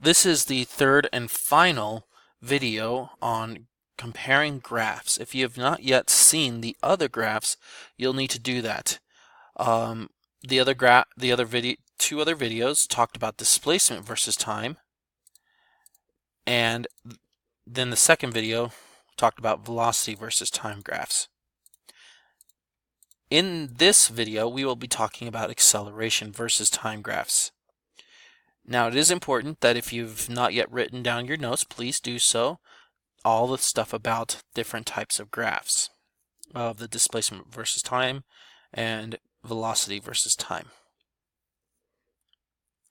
This is the third and final video on comparing graphs. If you have not yet seen the other graphs, you'll need to do that. Two other videos talked about displacement versus time, and then the second video talked about velocity versus time graphs. In this video, we will be talking about acceleration versus time graphs. Now, it is important that if you've not yet written down your notes, please do so. All the stuff about different types of graphs of the displacement versus time and velocity versus time.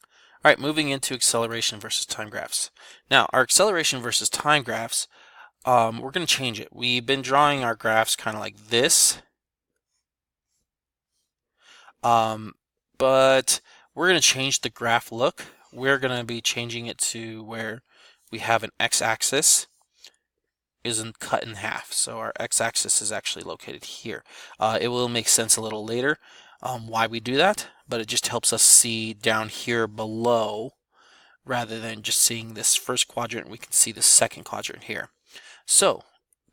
All right, moving into acceleration versus time graphs. Now, our acceleration versus time graphs, we're going to change it. We've been drawing our graphs kind of like this, but we're going to change the graph look. We're going to be changing it to where we have an x-axis isn't cut in half. So our x-axis is actually located here. It will make sense a little later why we do that, but it just helps us see down here below rather than just seeing this first quadrant. We can see the second quadrant here. So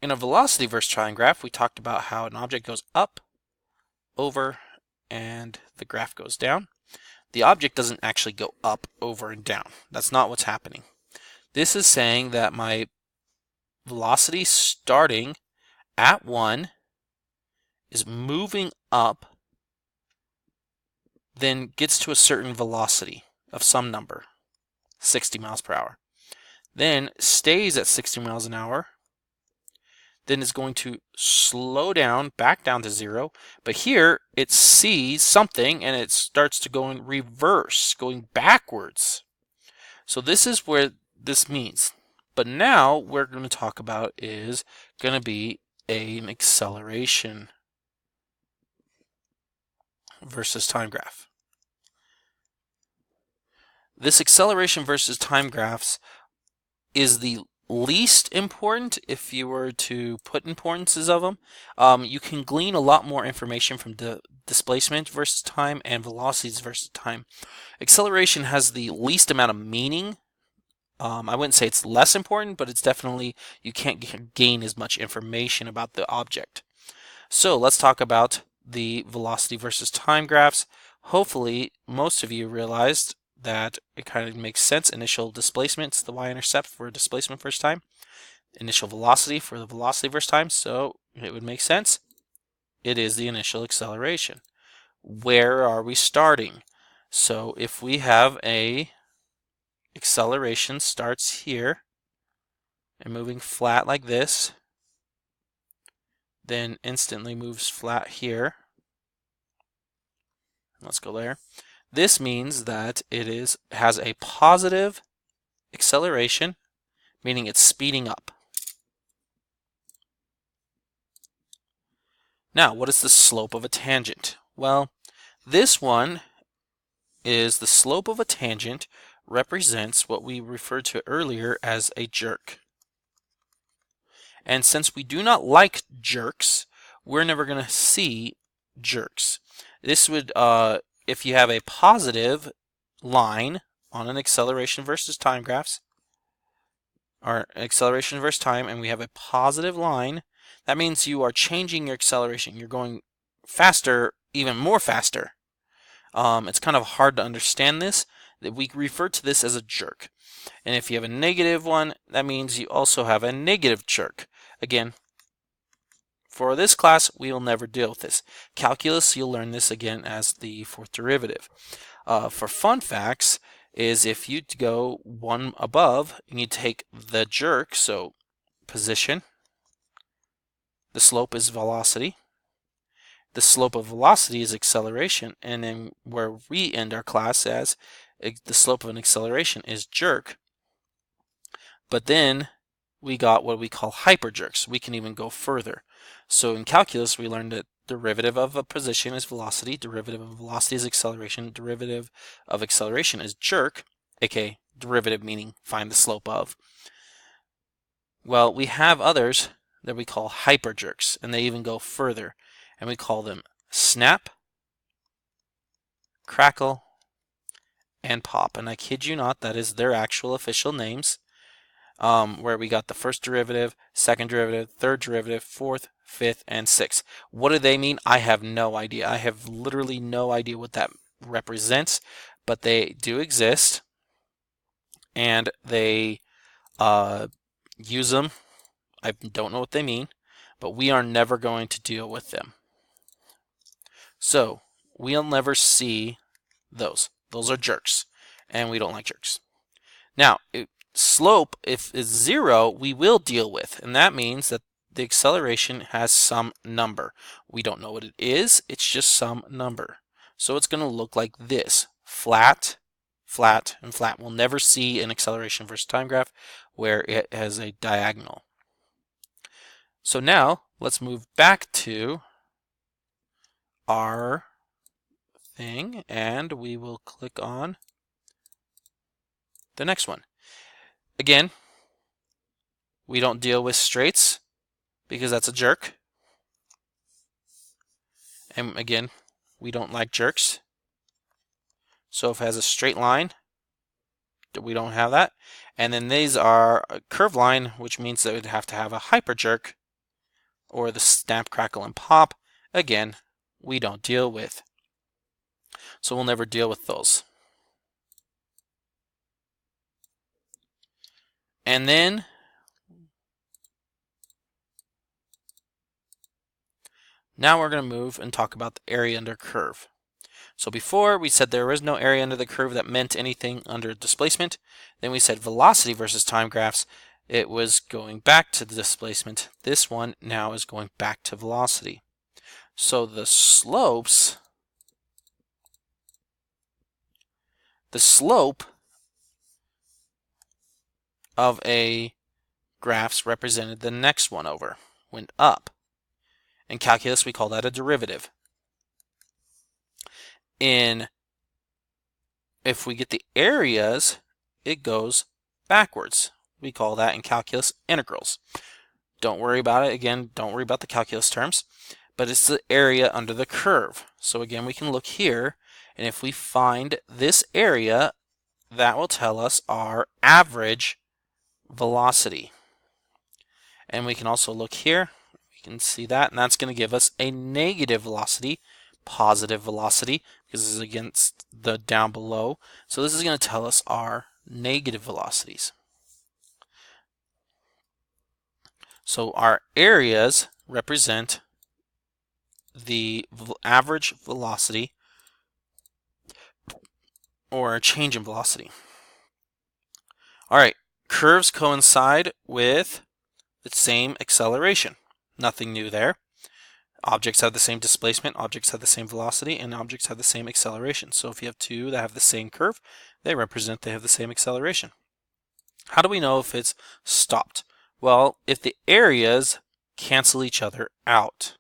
in a velocity versus time graph, we talked about how an object goes up, over, and the graph goes down. The object doesn't actually go up, over, and down. That's not what's happening. This is saying that my velocity starting at 1 is moving up, then gets to a certain velocity of some number, 60 miles per hour. Then stays at 60 miles an hour, then is going to slow down, back down to 0. But here it sees something and it starts to go in reverse, going backwards. So this is where this means. But now we're going to talk about is going to be an acceleration versus time graph. This acceleration versus time graphs is the least important if you were to put importances of them. You can glean a lot more information from displacement versus time and velocities versus time. Acceleration has the least amount of meaning. I wouldn't say it's less important, but it's definitely, you can't gain as much information about the object. So let's talk about the velocity versus time graphs. Hopefully most of you realized that it kind of makes sense. Initial displacement is the y-intercept for displacement versus time. Initial velocity for the velocity versus time, so it would make sense. It is the initial acceleration. Where are we starting? So if we have a acceleration starts here and moving flat like this, then instantly moves flat here. Let's go there. This means that it has a positive acceleration, meaning it's speeding up. Now, what is the slope of a tangent? Well, this one is the slope of a tangent represents what we referred to earlier as a jerk. And since we do not like jerks, we're never going to see jerks. This would, if you have a positive line on an acceleration versus time graphs, or acceleration versus time, and we have a positive line, that means you are changing your acceleration. You're going faster, even more faster. It's kind of hard to understand this. We refer to this as a jerk. And if you have a negative one, that means you also have a negative jerk. Again, for this class, we will never deal with this. Calculus, you'll learn this again as the fourth derivative. For fun facts, is if you go one above and you take the jerk, so position, the slope is velocity, the slope of velocity is acceleration, and then where we end our class as the slope of an acceleration is jerk. But then we got what we call hyperjerks. We can even go further. So in calculus, we learned that derivative of a position is velocity, derivative of velocity is acceleration, derivative of acceleration is jerk, aka derivative meaning find the slope of. Well, we have others that we call hyperjerks, and they even go further, and we call them snap, crackle, and pop. And I kid you not, that is their actual official names. Where we got the first derivative, second derivative, third derivative, fourth, fifth, and sixth. What do they mean? I have no idea. I have literally no idea what that represents, but they do exist, and they use them. I don't know what they mean, but we are never going to deal with them. So we'll never see those. Those are jerks, and we don't like jerks. Now, slope, if it's 0, we will deal with, and that means that the acceleration has some number. We don't know what it is, it's just some number. So it's going to look like this: flat, flat, and flat. We'll never see an acceleration versus time graph where it has a diagonal. So now let's move back to our thing, and we will click on the next one. Again, we don't deal with straights because that's a jerk. And again, we don't like jerks. So if it has a straight line, we don't have that. And then these are a curved line, which means that we'd have to have a hyperjerk or the snap, crackle, and pop. Again, we don't deal with. So we'll never deal with those. And then now we're going to move and talk about the area under curve. So before we said there was no area under the curve that meant anything under displacement. Then we said velocity versus time graphs. It was going back to the displacement. This one now is going back to velocity. So the slope of a graphs represented the next one over, went up. In calculus, we call that a derivative. If we get the areas, it goes backwards. We call that in calculus integrals. Don't worry about it. Again, don't worry about the calculus terms, but it's the area under the curve. So again, we can look here, and if we find this area, that will tell us our average velocity. And we can also look here, we can see that, and that's going to give us a negative velocity, positive velocity, because this is against the down below. So this is going to tell us our negative velocities. So our areas represent the average velocity or a change in velocity. All right, curves coincide with the same acceleration. Nothing new there. Objects have the same displacement, objects have the same velocity, and objects have the same acceleration. So if you have two that have the same curve, they represent they have the same acceleration. How do we know if it's stopped? Well, if the areas cancel each other out.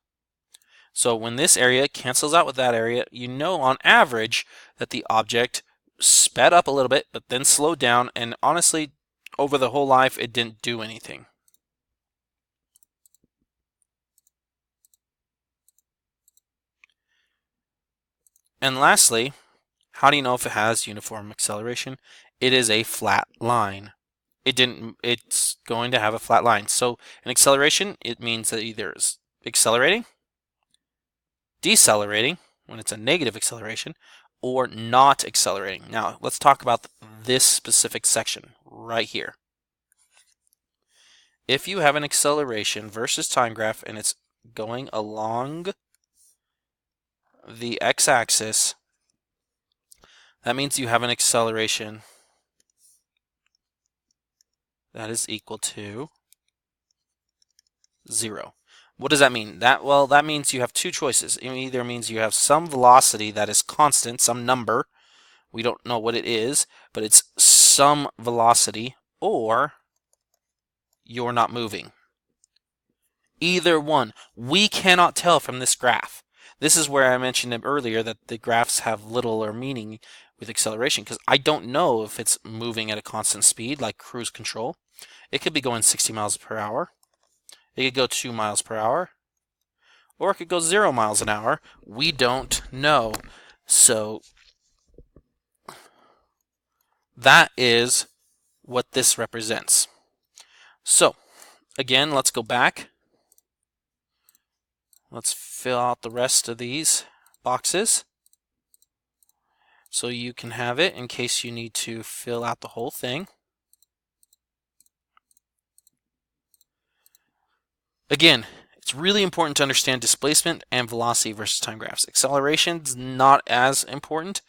So when this area cancels out with that area, you know on average that the object sped up a little bit, but then slowed down, and honestly, over the whole life, it didn't do anything. And lastly, how do you know if it has uniform acceleration? It is a flat line. It's going to have a flat line. So an acceleration, it means that either it's accelerating, decelerating, when it's a negative acceleration, or not accelerating. Now, let's talk about this specific section right here. If you have an acceleration versus time graph and it's going along the x-axis, that means you have an acceleration that is equal to 0. What does that mean? That means you have two choices. It either means you have some velocity that is constant, some number, we don't know what it is, but it's some velocity, or you're not moving. Either one. We cannot tell from this graph. This is where I mentioned earlier that the graphs have little or meaning with acceleration, because I don't know if it's moving at a constant speed like cruise control. It could be going 60 miles per hour. It could go 2 miles per hour. Or it could go 0 miles an hour. We don't know. So that is what this represents. So again, let's go back. Let's fill out the rest of these boxes so you can have it in case you need to fill out the whole thing. Again, it's really important to understand displacement and velocity versus time graphs. Acceleration is not as important.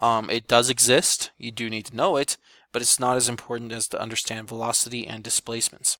It does exist. You do need to know it, but it's not as important as to understand velocity and displacements.